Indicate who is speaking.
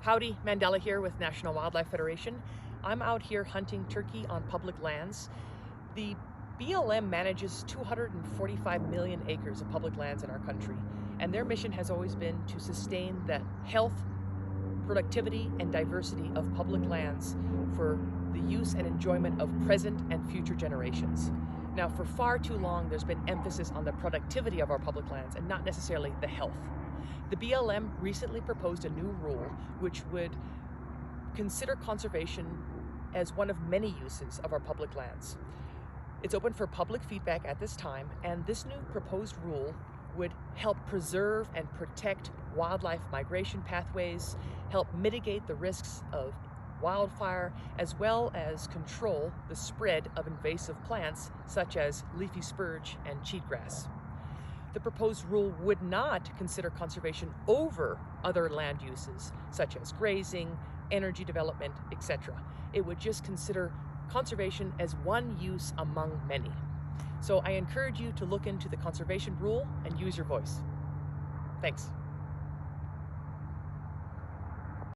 Speaker 1: Howdy, Mandela here with National Wildlife Federation. I'm out here hunting turkey on public lands. The BLM manages 245 million acres of public lands in our country, and their mission has always been to sustain the health, productivity, and diversity of public lands for the use and enjoyment of present and future generations. Now, for far too long, there's been emphasis on the productivity of our public lands and not necessarily the health. The BLM recently proposed a new rule which would consider conservation as one of many uses of our public lands. It's open for public feedback at this time, and this new proposed rule would help preserve and protect wildlife migration pathways, help mitigate the risks of wildfire, as well as control the spread of invasive plants such as leafy spurge and cheatgrass. The proposed rule would not consider conservation over other land uses, such as grazing, energy development, etc. It would just consider conservation as one use among many. So I encourage you to look into the conservation rule and use your voice. Thanks.